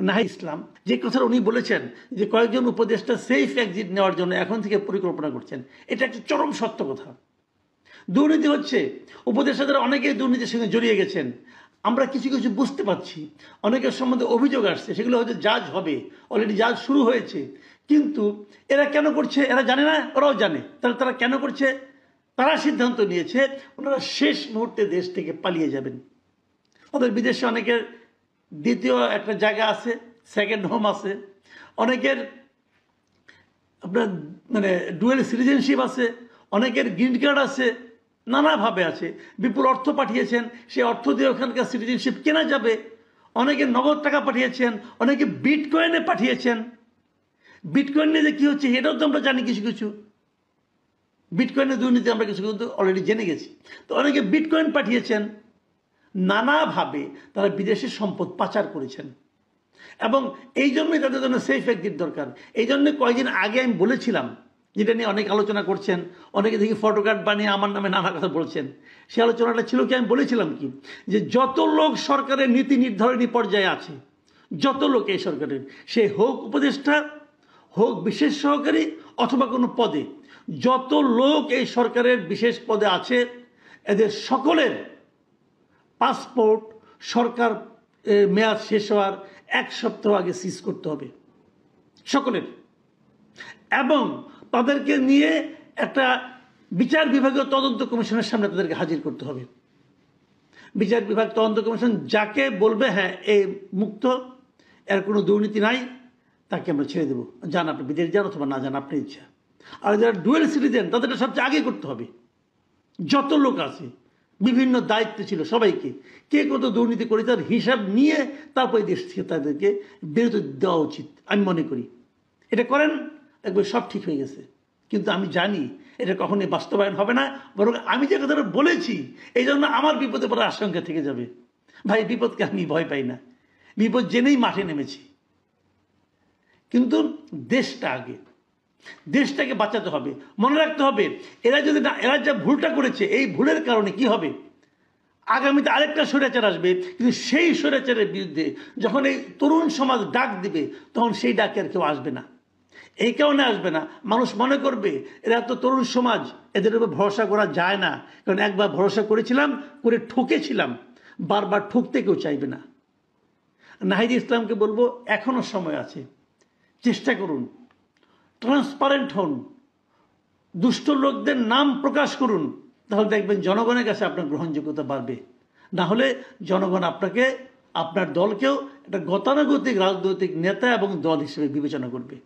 নাহিদ ইসলাম যে কথাটা উনি বলেছেন যে কয়েকজন উপদেষ্টা সেফ এক্সিট নেওয়ার জন্য এখন থেকে পরিকল্পনা করছেন, এটা একটা চরম সত্য কথা। দুর্নীতি হচ্ছে, উপদেষ্টাদের অনেকেই দুর্নীতির সঙ্গে জড়িয়ে গেছেন, আমরা কিছু কিছু বুঝতে পারছি, অনেকের সম্বন্ধে অভিযোগ আসছে, সেগুলো হয়তো জাজ হবে, অলরেডি জাজ শুরু হয়েছে। কিন্তু এরা কেন করছে এরা জানে না, ওরাও জানে। তাহলে তারা কেন করছে? তারা সিদ্ধান্ত নিয়েছে ওনারা শেষ মুহূর্তে দেশ থেকে পালিয়ে যাবেন। ওদের বিদেশে অনেকের দ্বিতীয় একটা জায়গা আছে, সেকেন্ড হোম আছে, অনেকের আপনার মানে ডুয়েল সিটিজেনশিপ আছে, অনেকের গ্রিন কার্ড আছে, নানাভাবে আছে। বিপুল অর্থ পাঠিয়েছেন, সেই অর্থ দিয়ে ওখানকার সিটিজেনশিপ কেনা যাবে। অনেকে নগদ টাকা পাঠিয়েছেন, অনেকে বিটকয়েনে পাঠিয়েছেন। বিটকয়েন নিয়ে যে কী হচ্ছে এটাও তো আমরা জানি কিছু কিছু। বিটকয়েনের দুর্নীতি আমরা কিছু কিন্তু অলরেডি জেনে গেছি। তো অনেকে বিটকয়েন পাঠিয়েছেন, নানাভাবে তারা বিদেশের সম্পদ পাচার করেছেন। এবং এই জন্যই তাদের জন্য সেফ এক্সিট দরকার। এই জন্য কয়েকদিন আগে আমি বলেছিলাম, যেটা নিয়ে অনেক আলোচনা করছেন, অনেকে দেখি ফটো কার্ড বানিয়ে আমার নামে নানা কথা বলছেন। সেই আলোচনাটা ছিল কি, আমি বলেছিলাম কি, যে যত লোক সরকারের নীতি নির্ধারণী পর্যায়ে আছে, যত লোক এই সরকারের, সে হোক উপদেষ্টা, হোক বিশেষ সহকারী অথবা কোনো পদে, যত লোক এই সরকারের বিশেষ পদে আছে, এদের সকলের পাসপোর্ট সরকার মেয়াদ শেষ হওয়ার 1 সপ্তাহ আগে সিজ করতে হবে সকলের। এবং তাদেরকে নিয়ে একটা বিচার বিভাগীয় তদন্ত কমিশনের সামনে তাদেরকে হাজির করতে হবে। বিচার বিভাগ তদন্ত কমিশন যাকে বলবে হ্যাঁ এই মুক্ত, এর কোনো দুর্নীতি নাই, তাকে আমরা ছেড়ে দেবো, যান আপনি বিদেশ যান অথবা না যান আপনার ইচ্ছা। আর যারা ডুয়েল সিটিজেন তাদেরটা সবচেয়ে আগে করতে হবে। যত লোক আছে বিভিন্ন দায়িত্ব ছিল সবাইকে, কে কত দুর্নীতি করে তার হিসাব নিয়ে তারপরে দেশ থেকে তাদেরকে বিরত দেওয়া উচিত আমি মনে করি। এটা করেন, একবার সব ঠিক হয়ে গেছে। কিন্তু আমি জানি এটা কখনোই বাস্তবায়ন হবে না, বরং আমি যে কথাটা বলেছি এই জন্য আমার বিপদে পড়ার আশঙ্কা থেকে যাবে। ভাই বিপদকে আমি ভয় পাই না, বিপদ জেনেই মাঠে নেমেছি। কিন্তু দেশটা আগে, দেশটাকে বাঁচাতে হবে। মনে রাখতে হবে এরা যদি না, এরা যা ভুলটা করেছে এই ভুলের কারণে কি হবে, আগামীতে আরেকটা স্বৈরাচার আসবে, কিন্তু সেই স্বৈরাচারের বিরুদ্ধে যখন এই তরুণ সমাজ ডাক দিবে তখন সেই ডাকে আর কেউ আসবে না। এই কারণে আসবে না, মানুষ মনে করবে এরা তো তরুণ সমাজ, এদের উপর ভরসা করা যায় না, কারণ একবার ভরসা করেছিলাম, করে ঠকেছিলাম, বারবার ঠকতে কেউ চাইবে না। নাহিদ ইসলামকে বলবো এখনো সময় আছে, চেষ্টা করুন, ট্রান্সপারেন্ট হন, দুষ্ট লোকদের নাম প্রকাশ করুন, তাহলে দেখবেন জনগণের কাছে আপনার গ্রহণযোগ্যতা বাড়বে। না হলে জনগণ আপনাকে, আপনার দলকেও একটা গতানুগতিক রাজনৈতিক নেতা এবং দল হিসেবে বিবেচনা করবে।